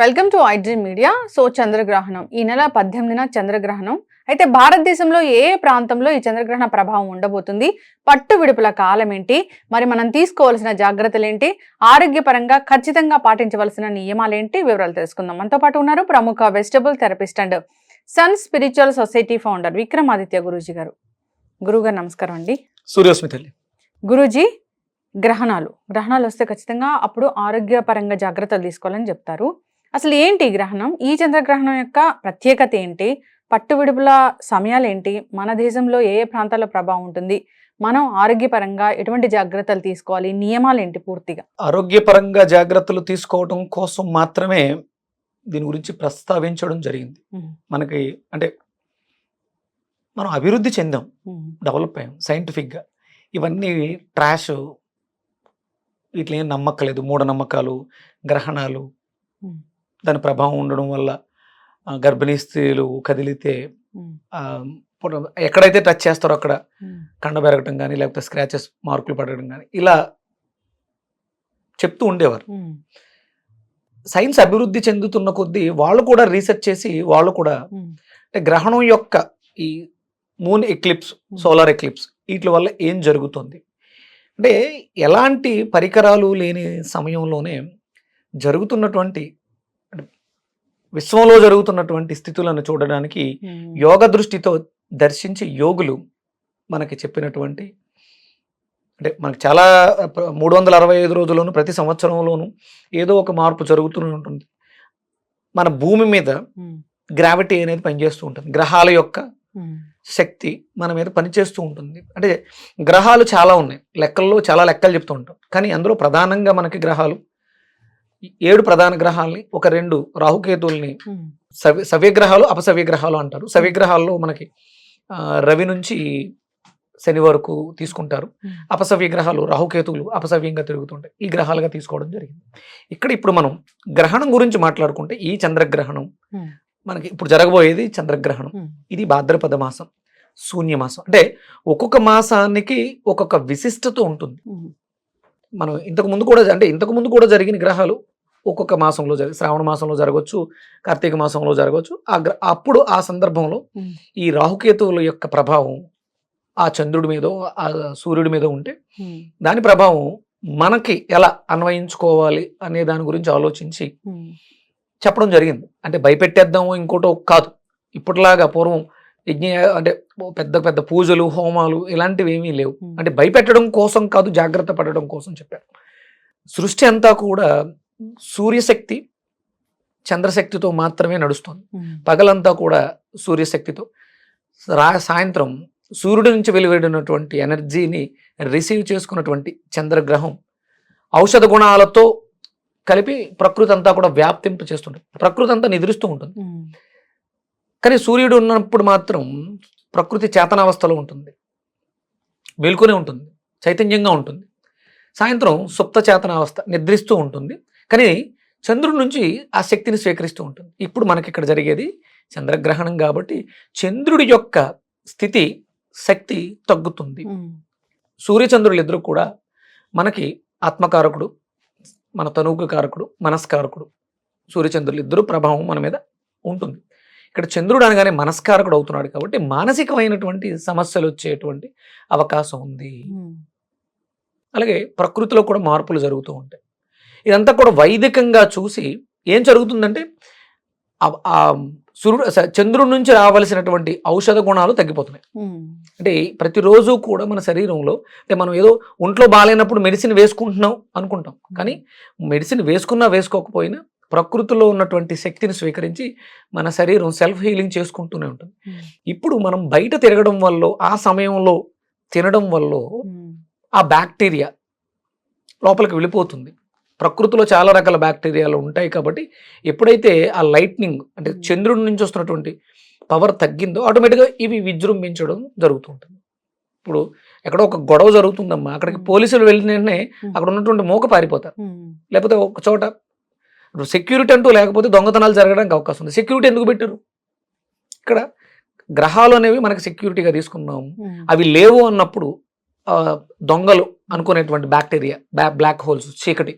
Welcome to iDream media. So చంద్రగ్రహణం ఈ నెల 18న చంద్రగ్రహణం. అయితే భారతదేశంలో ఏ ప్రాంతంలో ఈ చంద్రగ్రహణ ప్రభావం ఉండబోతుంది, పట్టు విడుపుల కాలం ఏంటి, మరి మనం తీసుకోవాల్సిన జాగ్రత్తలు ఏంటి, ఆరోగ్యపరంగా ఖచ్చితంగా పాటించవలసిన నియమాలేంటి, వివరాలు తెలుసుకుందాం. మనతో పాటు ఉన్నారు ప్రముఖ vegetable therapist and sun spiritual society founder Vikramaditya Guruji గారు. గురుగారు నమస్కారం అండి. సూర్యోస్మి తల్లి. గురూజీ, గ్రహణాలు వస్తే ఖచ్చితంగా అప్పుడు ఆరోగ్యపరంగా జాగ్రత్తలు తీసుకోవాలని చెప్తారు. అసలు ఏంటి గ్రహణం, ఈ చంద్రగ్రహణం యొక్క ప్రత్యేకత ఏంటి, పట్టు విడుపుల సమయాలు ఏంటి, మన దేశంలో ఏ ఏ ప్రాంతాల్లో ప్రభావం ఉంటుంది, మనం ఆరోగ్యపరంగా ఎటువంటి జాగ్రత్తలు తీసుకోవాలి, నియమాలు ఏంటి పూర్తిగా? ఆరోగ్యపరంగా జాగ్రత్తలు తీసుకోవడం కోసం మాత్రమే దీని గురించి ప్రస్తావించడం జరిగింది. మనకి అంటే మనం అభివృద్ధి చెందాం, డెవలప్ అయ్యాం సైంటిఫిక్గా. ఇవన్నీ ట్రాష్, వీటిలో ఏం నమ్మక్కలేదు. మూఢనమ్మకాలు, గ్రహణాలు, దాని ప్రభావం ఉండడం వల్ల గర్భిణీ స్త్రీలు కదిలితే ఎక్కడైతే టచ్ చేస్తారో అక్కడ కండ పెరగటం కానీ, లేకపోతే స్క్రాచెస్, మార్కులు పడడం కానీ ఇలా చెప్తూ ఉండేవారు. సైన్స్ అభివృద్ధి చెందుతున్న కొద్దీ వాళ్ళు కూడా రీసెర్చ్ చేసి వాళ్ళు కూడా అంటే గ్రహణం యొక్క ఈ మూన్ ఎక్లిప్స్, సోలార్ ఎక్లిప్స్, వీటి వల్ల ఏం జరుగుతుంది అంటే ఎలాంటి పరికరాలు లేని సమయంలోనే జరుగుతున్నటువంటి విశ్వంలో జరుగుతున్నటువంటి స్థితులను చూడడానికి యోగ దృష్టితో దర్శించి యోగులు మనకి చెప్పినటువంటి అంటే మనకి చాలా 365 రోజుల్లోనూ ప్రతి సంవత్సరంలోనూ ఏదో ఒక మార్పు జరుగుతూనే ఉంటుంది. మన భూమి మీద గ్రావిటీ అనేది పనిచేస్తూ ఉంటుంది, గ్రహాల యొక్క శక్తి మన మీద పనిచేస్తూ ఉంటుంది. అంటే గ్రహాలు చాలా ఉన్నాయి, లెక్కల్లో చాలా లెక్కలు చెప్తూ ఉంటాం. కానీ అందులో ప్రధానంగా మనకి గ్రహాలు 7 ప్రధాన గ్రహాలని, ఒక 2 రాహుకేతుల్ని సవ్యగ్రహాలు, అపసవ్యగ్రహాలు అంటారు. సవ్యగ్రహాల్లో మనకి రవి నుంచి శని వరకు తీసుకుంటారు. అపసవ్య గ్రహాలు రాహుకేతువులు అపసవ్యంగా తిరుగుతుంటాయి. ఈ గ్రహాలుగా తీసుకోవడం జరిగింది. ఇప్పుడు మనం గ్రహణం గురించి మాట్లాడుకుంటే ఈ చంద్రగ్రహణం మనకి ఇప్పుడు జరగబోయేది చంద్రగ్రహణం. ఇది భాద్రపద మాసం, శూన్యమాసం. అంటే ఒక్కొక్క మాసానికి ఒక్కొక్క విశిష్టత ఉంటుంది. మనం ఇంతకు ముందు కూడా జరిగిన గ్రహాలు ఒక్కొక్క మాసంలో శ్రావణ మాసంలో జరగవచ్చు, కార్తీక మాసంలో జరగవచ్చు. అప్పుడు ఆ సందర్భంలో ఈ రాహుకేతువుల యొక్క ప్రభావం ఆ చంద్రుడి మీద, ఆ సూర్యుడి మీద ఉంటే దాని ప్రభావం మనకి ఎలా అన్వయించుకోవాలి అనే దాని గురించి ఆలోచించి చెప్పడం జరిగింది. అంటే భయపెట్టేద్దాము ఇంకోటో కాదు. ఇప్పటిలాగా పూర్వం అంటే పెద్ద పెద్ద పూజలు, హోమాలు ఇలాంటివి ఏమీ లేవు. అంటే భయపెట్టడం కోసం కాదు, జాగ్రత్త పడడం కోసం చెప్పారు. సృష్టి అంతా కూడా సూర్యశక్తి, చంద్రశక్తితో మాత్రమే నడుస్తుంది. పగలంతా కూడా సూర్యశక్తితో, సాయంత్రం సూర్యుడి నుంచి వెలువడినటువంటి ఎనర్జీని రిసీవ్ చేసుకున్నటువంటి చంద్రగ్రహం ఔషధ గుణాలతో కలిపి ప్రకృతి అంతా కూడా వ్యాప్తింప చేస్తుంటుంది. ప్రకృతి అంతా నిద్రిస్తూ ఉంటుంది. కానీ సూర్యుడు ఉన్నప్పుడు మాత్రం ప్రకృతి చేతనావస్థలో ఉంటుంది, మేల్కొనే ఉంటుంది, చైతన్యంగా ఉంటుంది. సాయంత్రం సుప్త చేతనావస్థ, నిద్రిస్తూ ఉంటుంది. కానీ చంద్రుడి నుంచి ఆ శక్తిని స్వీకరిస్తూ ఉంటుంది. ఇప్పుడు మనకి ఇక్కడ జరిగేది చంద్రగ్రహణం కాబట్టి చంద్రుడి యొక్క స్థితి, శక్తి తగ్గుతుంది. సూర్యచంద్రులు ఇద్దరు కూడా మనకి ఆత్మకారకుడు, మన తనువుకు కారకుడు, మనస్కారకుడు. సూర్యచంద్రులు ఇద్దరు ప్రభావం మన మీద ఉంటుంది. ఇక్కడ చంద్రుడు అనగానే మనస్కారకుడు అవుతున్నాడు కాబట్టి మానసికమైనటువంటి సమస్యలు వచ్చేటువంటి అవకాశం ఉంది. అలాగే ప్రకృతిలో కూడా మార్పులు జరుగుతూ ఉంటాయి. ఇదంతా కూడా వైదికంగా చూసి ఏం జరుగుతుందంటే చంద్రుడి నుంచి రావాల్సినటువంటి ఔషధ గుణాలు తగ్గిపోతున్నాయి. అంటే ప్రతిరోజు కూడా మన శరీరంలో అంటే మనం ఏదో ఒంట్లో బాగాలేనప్పుడు మెడిసిన్ వేసుకుంటున్నాం అనుకుంటాం. కానీ మెడిసిన్ వేసుకున్నా వేసుకోకపోయినా ప్రకృతిలో ఉన్నటువంటి శక్తిని స్వీకరించి మన శరీరం సెల్ఫ్ హీలింగ్ చేసుకుంటూనే ఉంటుంది. ఇప్పుడు మనం బయట తిరగడం వల్ల, ఆ సమయంలో తినడం వల్ల ఆ బ్యాక్టీరియా లోపలికి వెళ్ళిపోతుంది. ప్రకృతిలో చాలా రకాల బ్యాక్టీరియాలు ఉంటాయి కాబట్టి ఎప్పుడైతే ఆ లైట్నింగ్ అంటే చంద్రుడి నుంచి వస్తున్నటువంటి పవర్ తగ్గిందో ఆటోమేటిక్గా ఇవి విజృంభించడం జరుగుతుంటుంది. ఇప్పుడు ఎక్కడో ఒక గొడవ జరుగుతుందమ్మా, అక్కడికి పోలీసులు వెళ్ళిన వెంటనే అక్కడ ఉన్నటువంటి మూక పారిపోతారు. లేకపోతే ఒక చోట సెక్యూరిటీ అంటూ లేకపోతే దొంగతనాలు జరగడానికి అవకాశం ఉంది. సెక్యూరిటీ ఎందుకు పెట్టారు? ఇక్కడ గ్రహాలు అనేవి మనకి సెక్యూరిటీగా తీసుకున్నాము. అవి లేవు అన్నప్పుడు దొంగలు అనుకునేటువంటి బ్యాక్టీరియా, బ్లాక్ హోల్స్, చీకటి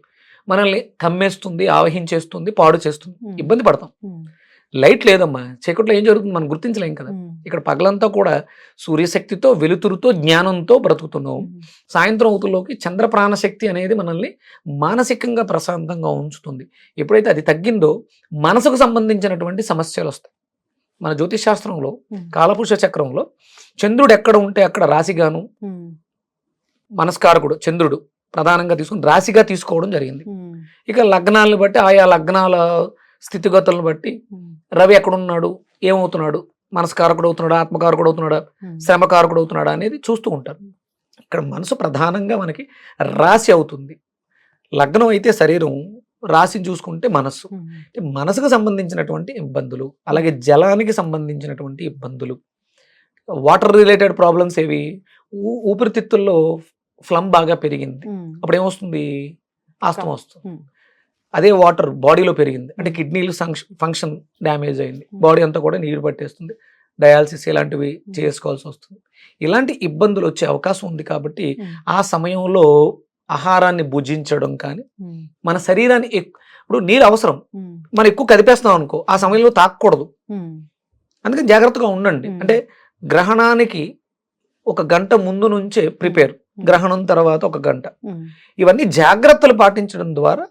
మనల్ని కమ్మేస్తుంది, ఆవహించేస్తుంది, పాడు చేస్తుంది, ఇబ్బంది పడతాం. ఉమ్, లైట్ లేదమ్మా, చీకట్లో ఏం జరుగుతుంది మనం గుర్తించలేం కదా. ఉమ్, ఇక్కడ పగలంతా కూడా సూర్యశక్తితో, వెలుతురుతో, జ్ఞానంతో బ్రతుకుతున్నాం. ఉమ్, సాయంత్రం అవుతులోకి చంద్ర ప్రాణశక్తి అనేది మనల్ని మానసికంగా ప్రశాంతంగా ఉంచుతుంది. ఎప్పుడైతే అది తగ్గిందో మనసుకు సంబంధించినటువంటి సమస్యలు వస్తాయి. మన జ్యోతిష్ శాస్త్రంలో ఉమ్, కాలపురుష చక్రంలో చంద్రుడు ఎక్కడ ఉంటే అక్కడ రాశిగాను, ఉమ్, మనస్కారకుడు చంద్రుడు ప్రధానంగా తీసుకుని రాశిగా తీసుకోవడం జరిగింది. ఉమ్, ఇక లగ్నాలను బట్టి ఆయా లగ్నాల స్థితిగతులను బట్టి ఉమ్, రవి ఎక్కడున్నాడు, ఏమవుతున్నాడు, మనస్కారకుడు అవుతున్నాడా, ఆత్మకారకుడు అవుతున్నాడా, ఉమ్, శ్రమకారకుడు అవుతున్నాడా అనేది చూస్తూ ఉంటారు. ఇక్కడ మనసు ప్రధానంగా మనకి రాశి అవుతుంది. లగ్నం అయితే శరీరం, రాశిని చూసుకుంటే మనస్సు. ఉమ్, అంటే మనసుకు సంబంధించినటువంటి ఇబ్బందులు, అలాగే జలానికి సంబంధించినటువంటి ఇబ్బందులు, వాటర్ రిలేటెడ్ ప్రాబ్లమ్స్ ఏవి, ఊపిరితిత్తుల్లో ఫ్లమ్ బాగా పెరిగింది, ఉమ్, అప్పుడు ఏమొస్తుంది, ఆస్తమా వస్తుంది. ఉమ్, అదే వాటర్ బాడీలో పెరిగింది అంటే కిడ్నీలు ఫంక్షన్ డ్యామేజ్ అయింది, బాడీ అంతా కూడా నీరు పట్టేస్తుంది, డయాలసిస్ ఇలాంటివి చేసుకోవాల్సి వస్తుంది. ఇలాంటి ఇబ్బందులు వచ్చే అవకాశం ఉంది. కాబట్టి ఉమ్, ఆ సమయంలో ఆహారాన్ని భుజించడం కానీ, ఉమ్, మన శరీరాన్ని ఇప్పుడు నీరు అవసరం, ఉమ్, మనం ఎక్కువ కదిపేస్తున్నాం అనుకో, ఆ సమయంలో తాకూడదు. ఉమ్, అందుకని జాగ్రత్తగా ఉండండి. అంటే గ్రహణానికి 1 గంట ముందు నుంచే ప్రిపేర్, గ్రహణం తర్వాత 1 గంట, ఉమ్, ఇవన్నీ జాగ్రత్తలు పాటించడం ద్వారా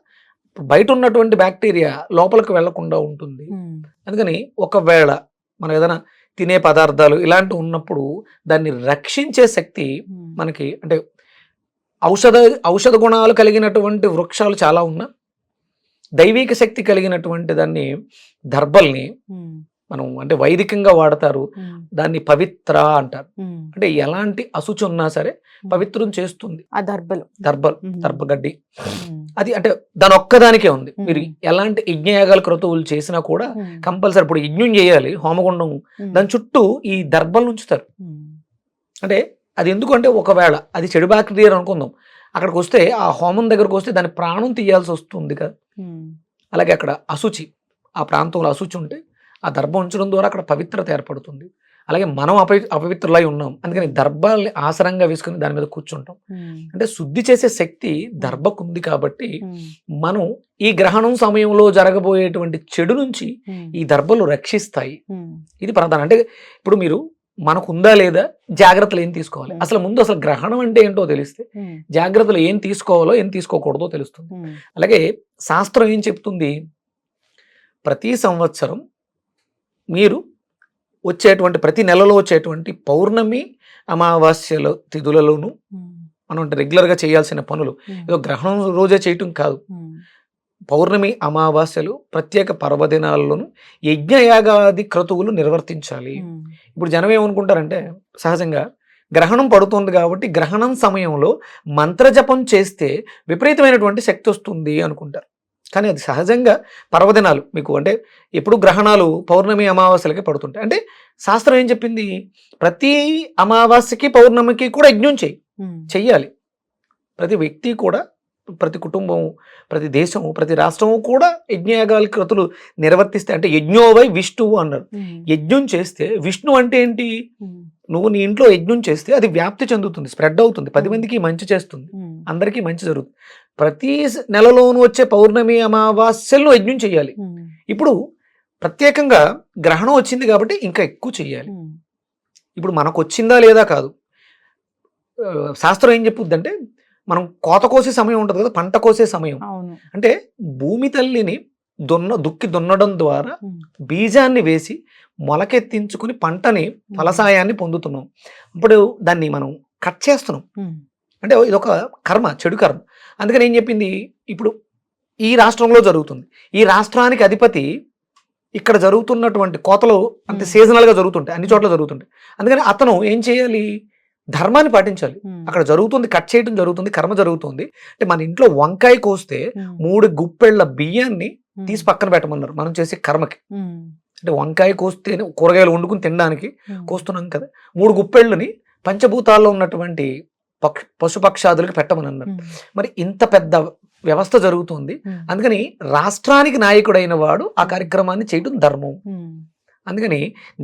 బయట ఉన్నటువంటి బ్యాక్టీరియా లోపలికి వెళ్లకుండా ఉంటుంది. ఉమ్, అందుకని ఒకవేళ మనం ఏదైనా తినే పదార్థాలు ఇలాంటివి ఉన్నప్పుడు దాన్ని రక్షించే శక్తి ఉమ్, మనకి, అంటే ఔషధ గుణాలు కలిగినటువంటి వృక్షాలు చాలా ఉన్నా, దైవిక శక్తి కలిగినటువంటి దాన్ని దర్భల్ని ఉమ్, మనం అంటే వైదికంగా వాడతారు. ఉమ్, దాన్ని పవిత్ర అంటారు. ఉమ్, అంటే ఎలాంటి అశుచి ఉన్నా సరే పవిత్రం చేస్తుంది. ఆ దర్భలు దర్భగడ్డి ఉమ్, అది అంటే దాని ఒక్కదానికే ఉంది. ఉమ్. మీరు ఎలాంటి యజ్ఞయాగాలు క్రతువులు చేసినా కూడా ఉమ్, కంపల్సరీ ఇప్పుడు యజ్ఞం చేయాలి, హోమగుండం, ఉమ్, దాని చుట్టూ ఈ దర్భలు ఉంచుతారు. ఉమ్, అంటే అది ఎందుకంటే ఒకవేళ అది చెడు బ్యాక్టీరియా అనుకుందాం, అక్కడికి వస్తే ఆ హోమం దగ్గరకు వస్తే దాని ప్రాణం తీయాల్సి వస్తుంది కదా. ఉమ్, అలాగే అక్కడ అశుచి, ఆ ప్రాంతంలో అశుచి ఉంటే ఆ దర్భ ఉంచడం ద్వారా అక్కడ పవిత్రత ఏర్పడుతుంది. అలాగే మనం అపవిత్రులై ఉన్నాం, అందుకని దర్భాల్ని ఆసరంగా వేసుకుని దాని మీద కూర్చుంటాం. ఉమ్, అంటే శుద్ధి చేసే శక్తి దర్భకుంది. కాబట్టి ఉమ్, మనం ఈ గ్రహణం సమయంలో జరగబోయేటువంటి చెడు నుంచి ఉమ్, ఈ దర్భలు రక్షిస్తాయి. ఉమ్, ఇది ప్రధానం. అంటే ఇప్పుడు మీరు మనకు ఉందా లేదా, జాగ్రత్తలు ఏం తీసుకోవాలి, అసలు ముందు అసలు గ్రహణం అంటే ఏంటో తెలిస్తే ఉమ్, జాగ్రత్తలు ఏం తీసుకోవాలో ఏం తీసుకోకూడదో తెలుస్తుంది. ఉమ్, అలాగే శాస్త్రం ఏం చెప్తుంది, ప్రతి సంవత్సరం మీరు వచ్చేటువంటి ప్రతి నెలలో వచ్చేటువంటి పౌర్ణమి అమావాస్యల తిథులలోనూ ఉమ్, మనం రెగ్యులర్గా చేయాల్సిన పనులు ఉమ్, ఏదో గ్రహణం రోజే చేయటం కాదు, ఉమ్, పౌర్ణమి అమావాస్యలు ప్రత్యేక పర్వదినాల్లోనూ యజ్ఞయాగాది క్రతువులు నిర్వర్తించాలి. ఉమ్, ఇప్పుడు జనం ఏమనుకుంటారంటే సహజంగా గ్రహణం పడుతుంది కాబట్టి గ్రహణం సమయంలో మంత్రజపం చేస్తే విపరీతమైనటువంటి శక్తి వస్తుంది అనుకుంటారు. కానీ అది సహజంగా పర్వదినాలు మీకు అంటే ఎప్పుడు గ్రహణాలు పౌర్ణమి అమావాస్యలకి పడుతుంటాయి. అంటే శాస్త్రం ఏం చెప్పింది, ప్రతి అమావాస్యకి పౌర్ణమికి కూడా యజ్ఞం ఉమ్, చెయ్యాలి. ప్రతి వ్యక్తి కూడా, ప్రతి కుటుంబం, ప్రతి దేశము, ప్రతి రాష్ట్రము కూడా యజ్ఞయాగాల క్రతులు నిర్వర్తిస్తే, అంటే యజ్ఞోవై విష్ణువు అన్నారు. ఉమ్, యజ్ఞం చేస్తే విష్ణు అంటే ఏంటి, ఉమ్, నువ్వు నీ ఇంట్లో యజ్ఞం చేస్తే అది వ్యాప్తి చెందుతుంది, స్ప్రెడ్ అవుతుంది, 10 మందికి మంచి చేస్తుంది, ఉమ్, అందరికీ మంచి జరుగుతుంది. ప్రతి నెలలోనూ వచ్చే పౌర్ణమి అమావాస్యలను యజ్ఞం చేయాలి. ఉమ్, ఇప్పుడు ప్రత్యేకంగా గ్రహణం వచ్చింది కాబట్టి ఇంకా ఎక్కువ చెయ్యాలి. ఉమ్, ఇప్పుడు మనకు వచ్చిందా లేదా కాదు, శాస్త్రం ఏం చెప్పుద్దంటే మనం కోత కోసే సమయం ఉంటుంది కదా, పంట కోసే సమయం, అవును, అంటే భూమి తల్లిని దుక్కి దున్నడం ద్వారా ఉమ్, బీజాన్ని వేసి మొలకెత్తించుకుని పంటని ఫలసాయాన్ని పొందుతున్నాం. ఇప్పుడు దాన్ని మనం కట్ చేస్తున్నాం, ఉమ్, అంటే ఇదొక కర్మ, చెడు కర్మ. అందుకని ఏం చెప్పింది, ఇప్పుడు ఈ రాష్ట్రంలో జరుగుతుంది, ఈ రాష్ట్రానికి అధిపతి ఇక్కడ జరుగుతున్నటువంటి కోతలు అంతే సీజనల్గా జరుగుతుంటాయి, అన్ని చోట్ల జరుగుతుంటాయి. అందుకని అతను ఏం చేయాలి, ధర్మాన్ని పాటించాలి. ఉమ్, అక్కడ జరుగుతుంది, కట్ చేయడం జరుగుతుంది, కర్మ జరుగుతుంది. అంటే మన ఇంట్లో వంకాయ కోస్తే ఉమ్, 3 గుప్పెళ్ళ బియ్యాన్ని ఉమ్, తీసి పక్కన పెట్టమన్నారు మనం చేసే కర్మకి. ఉమ్, అంటే వంకాయ కోస్తే కూరగాయలు వండుకుని తినడానికి ఉమ్, కోస్తున్నాం కదా, 3 గుప్పెళ్ళని పంచభూతాల్లో ఉన్నటువంటి పశుపక్షాదులకు పెట్టమని అన్నారు. ఉమ్, మరి ఇంత పెద్ద వ్యవస్థ జరుగుతుంది, ఉమ్, అందుకని రాష్ట్రానికి నాయకుడైన వాడు ఆ కార్యక్రమాన్ని చేయడం ధర్మం. ఉమ్, అందుకని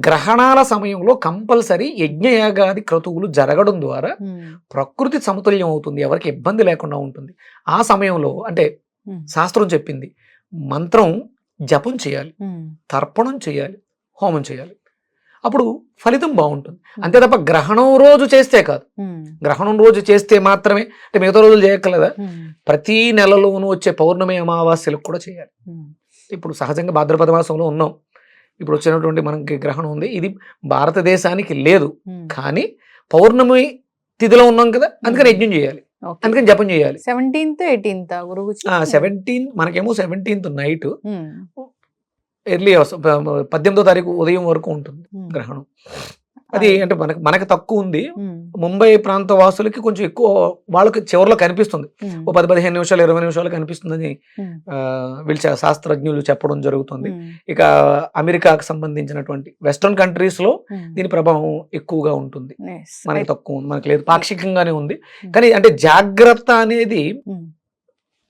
గ్రహణాల సమయంలో కంపల్సరీ యజ్ఞయాగాది క్రతువులు జరగడం ద్వారా ఉమ్, ప్రకృతి సమతుల్యం అవుతుంది, ఎవరికి ఇబ్బంది లేకుండా ఉంటుంది. ఆ సమయంలో అంటే శాస్త్రం చెప్పింది. మంత్రం జపం చేయాలి, తర్పణం చేయాలి, హోమం చేయాలి. అప్పుడు ఫలితం బాగుంటుంది. అంతే తప్ప గ్రహణం రోజు చేస్తే కాదు. గ్రహణం రోజు చేస్తే మాత్రమే అంటే మిగతా రోజులు చేయక్కర్లేదా? ప్రతి నెలలోనూ వచ్చే పౌర్ణమి అమావాస్యలకు కూడా చేయాలి. ఇప్పుడు సహజంగా భాద్రపద మాసంలో ఉన్నాం, ఇప్పుడు వచ్చినటువంటి మనకి గ్రహణం ఉంది, ఇది భారతదేశానికి లేదు. కానీ పౌర్ణమి తిథిలో ఉన్నాం కదా, అందుకని యజ్ఞం చేయాలి, అందుకని జపం చేయాలి. 17th 18th గురువు 17 మనకేమో 17th నైట్ ఎర్లీ 18వ తారీఖు ఉదయం వరకు ఉంటుంది గ్రహణం. అది అంటే మనకి తక్కువ ఉంది. ముంబై ప్రాంత వాసులకి కొంచెం ఎక్కువ, వాళ్ళకి చివరిలో కనిపిస్తుంది, ఓ 10-15 నిమిషాలు 20 నిమిషాలు కనిపిస్తుందని వీళ్ళు శాస్త్రజ్ఞులు చెప్పడం జరుగుతుంది. ఇక అమెరికాకు సంబంధించినటువంటి వెస్ట్రన్ కంట్రీస్ లో దీని ప్రభావం ఎక్కువగా ఉంటుంది, మనకి తక్కువ ఉంది, మనకి లేదు, పాక్షికంగానే ఉంది. కానీ అంటే జాగ్రత్త అనేది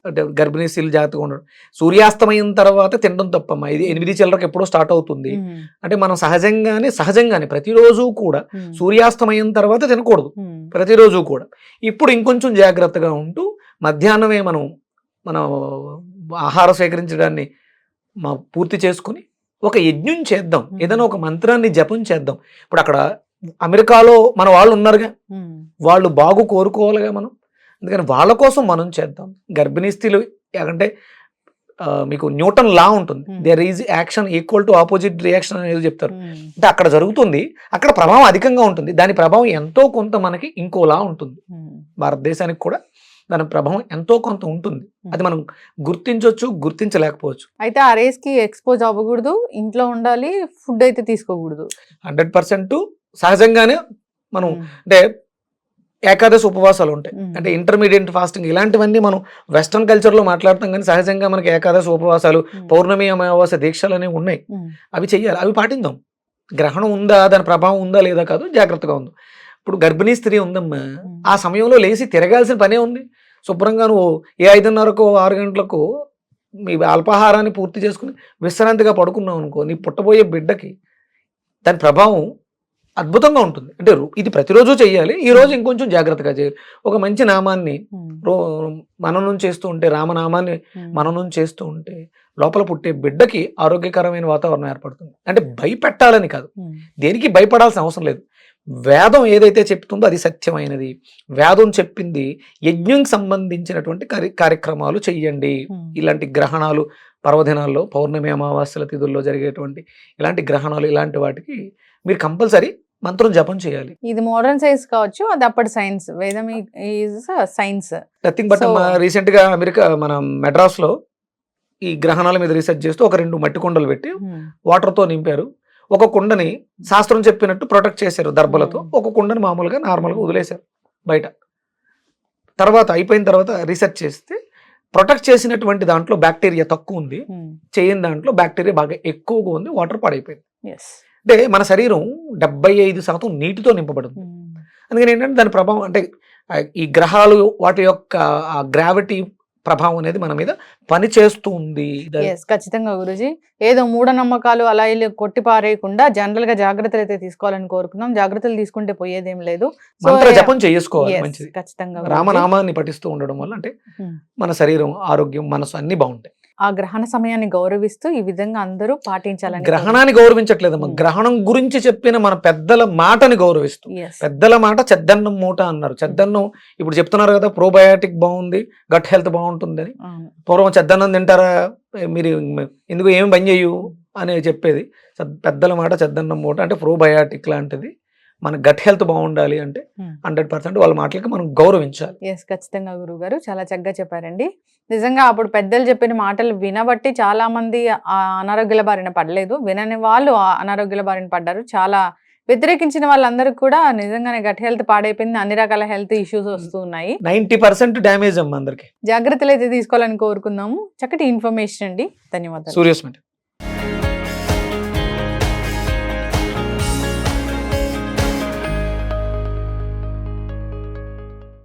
అంటే గర్భిణీ స్త్రీలు జాగ్రత్తగా ఉండడం. సూర్యాస్తమయం తర్వాత తినడం తప్పమ్మా, ఇది 8 చిల్లరకు ఎప్పుడో స్టార్ట్ అవుతుంది. అంటే మనం సహజంగానే ప్రతిరోజు కూడా సూర్యాస్తమయం తర్వాత తినకూడదు, ప్రతిరోజు కూడా. ఇప్పుడు ఇంకొంచెం జాగ్రత్తగా ఉంటూ మధ్యాహ్నమే మన ఆహారం సేకరించడాన్ని పూర్తి చేసుకుని ఒక యజ్ఞం చేద్దాం, ఏదైనా ఒక మంత్రాన్ని జపం చేద్దాం. ఇప్పుడు అక్కడ అమెరికాలో మన వాళ్ళు ఉన్నారుగా, వాళ్ళు బాగు కోరుకోవాలిగా మనం, అందుకని వాళ్ళ కోసం మనం చేద్దాం. గర్భిణీ స్త్రీలు అంటే మీకు న్యూటన్ లా ఉంటుంది, there is action equal to opposite reaction అనేది చెప్తారు. అంటే అక్కడ జరుగుతుంది, అక్కడ ప్రభావం అధికంగా ఉంటుంది, దాని ప్రభావం ఎంతో కొంత మనకి ఇంకోలా ఉంటుంది. భారతదేశానికి కూడా దాని ప్రభావం ఎంతో కొంత ఉంటుంది, అది మనం గుర్తించవచ్చు, గుర్తించలేకపోవచ్చు. అయితే ఆ రేస్ కి ఎక్స్పోజ్ అవ్వకూడదు, ఇంట్లో ఉండాలి, ఫుడ్ అయితే తీసుకోకూడదు. 100% సహజంగానే మనం అంటే ఏకాదశి ఉపవాసాలు ఉంటాయి, అంటే ఇంటర్మీడియట్ ఫాస్టింగ్, ఇలాంటివన్నీ మనం వెస్ట్రన్ కల్చర్లో మాట్లాడతాం. కానీ సహజంగా మనకి ఏకాదశి ఉపవాసాలు, పౌర్ణమి అమావాస్య దీక్షలు అనేవి ఉన్నాయి, అవి చెయ్యాలి, అవి పాటిద్దాం. గ్రహణం ఉందా, దాని ప్రభావం ఉందా లేదా కాదు, జాగ్రత్తగా ఉంది. ఇప్పుడు గర్భిణీ స్త్రీ ఉందమ్మా, ఆ సమయంలో లేచి తిరగాల్సిన పనే ఉంది. శుభ్రంగా నువ్వు 5:30కో 6 గంటలకు మీ అల్పాహారాన్ని పూర్తి చేసుకుని విశ్రాంతిగా పడుకున్నావు అనుకో, నీ పుట్టబోయే బిడ్డకి దాని ప్రభావం అద్భుతంగా ఉంటుంది. అంటే ఇది ప్రతిరోజు చెయ్యాలి, ఈ రోజు ఇంకొంచెం జాగ్రత్తగా చేయాలి. ఒక మంచి నామాన్ని మననం చేస్తూ ఉంటే, రామనామాన్ని మననం చేస్తూ ఉంటే లోపల పుట్టే బిడ్డకి ఆరోగ్యకరమైన వాతావరణం ఏర్పడుతుంది. అంటే భయపెట్టాలని కాదు, దేనికి భయపడాల్సిన అవసరం లేదు. వేదం ఏదైతే చెప్తుందో అది సత్యమైనది. వేదం చెప్పింది యజ్ఞం సంబంధించినటువంటి కార్యక్రమాలు చెయ్యండి. ఇలాంటి గ్రహణాలు, పర్వదినాల్లో, పౌర్ణమి అమావాస్యల తిథుల్లో జరిగేటువంటి ఇలాంటి గ్రహణాలు, ఇలాంటి వాటికి మీరు కంపల్సరీ మంత్రం జపం చేయాలి. ఇది మోడర్న్ సైన్స్ కావచ్చు, అది అప్పటి సైన్స్. వేదం is science. Nothing but recent గా అమెరికా మన మెడ్రాస్ లో ఈ గ్రహణాల మీద రీసెర్చ్ చేస్తూ ఒక 2 మట్టి కుండలు పెట్టి వాటర్ తో నింపారు. ఒక కుండని శాస్త్రం చెప్పినట్టు ప్రొటెక్ట్ చేశారు దర్భలతో, ఒక కుండని మామూలుగా నార్మల్గా వదిలేశారు బయట. తర్వాత అయిపోయిన తర్వాత రీసెర్చ్ చేస్తే ప్రొటెక్ట్ చేసినటువంటి దాంట్లో బ్యాక్టీరియా తక్కువ ఉంది, చేయని దాంట్లో బ్యాక్టీరియా బాగా ఎక్కువగా ఉంది, వాటర్ పాడైపోయింది. అంటే మన శరీరం 75% నీటితో నింపబడింది. అందుకని ఏంటంటే దాని ప్రభావం అంటే ఈ గ్రహాలు వాటి యొక్క గ్రావిటీ ప్రభావం అనేది మన మీద పని చేస్తుంది. ఖచ్చితంగా గురూజీ, ఏదో మూఢనమ్మకాలు అలా ఇలా కొట్టి పారేయకుండా జనరల్ గా జాగ్రత్తలు అయితే తీసుకోవాలని కోరుకుందాం. జాగ్రత్తలు తీసుకుంటే పోయేదేం లేదు, మంత్ర జపం చేసుకోవాలి మంచిది. ఖచ్చితంగా రామనామాన్ని పఠిస్తూ ఉండడం వల్ల అంటే మన శరీరం, ఆరోగ్యం, మనసు అన్ని బాగుంటాయి. ఆ గ్రహణ సమయాన్ని గౌరవిస్తూ ఈ విధంగా అందరూ పాటించాలని. గ్రహణాన్ని గౌరవించట్లేదమ్మా, గ్రహణం గురించి చెప్పిన మన పెద్దల మాటని గౌరవిస్తూ. పెద్దల మాట చెద్దన్నం మూట అన్నారు. చెద్దన్నం ఇప్పుడు చెప్తున్నారు కదా, ప్రోబయాటిక్ బాగుంది, గట్ హెల్త్ బాగుంటుంది అని. పూర్వం చెద్దన్నం తింటారా మీరు, ఎందుకు ఏమి పని చేయు అని చెప్పేది. పెద్దల మాట చెద్దన్నం మూట అంటే ప్రోబయాటిక్ లాంటిది. మన గట్ హెల్త్ బాగుండాలి అంటే 100% వాళ్ళ మాటలకి మనం గౌరవించాలి. ఖచ్చితంగా గురువు గారు చాలా చక్కగా చెప్పారండి. నిజంగా అప్పుడు పెద్దలు చెప్పిన మాటలు వినబట్టి చాలా మంది అనారోగ్యాల బారిన పడలేదు, వినని వాళ్ళు అనారోగ్యాల బారిన పడ్డారు. చాలా వ్యతిరేకించిన వాళ్ళందరికీ కూడా నిజంగానే గట్ హెల్త్ పాడైపోయింది, అన్ని రకాల హెల్త్ ఇష్యూస్ వస్తున్నాయి. 90% డ్యామేజ్ అమ్మ అందరికి. జాగ్రత్తలు అయితే తీసుకోవాలని కోరుకుందాము. చక్కటి ఇన్ఫర్మేషన్ అండి, ధన్యవాదాలు. సూర్యస్మిత.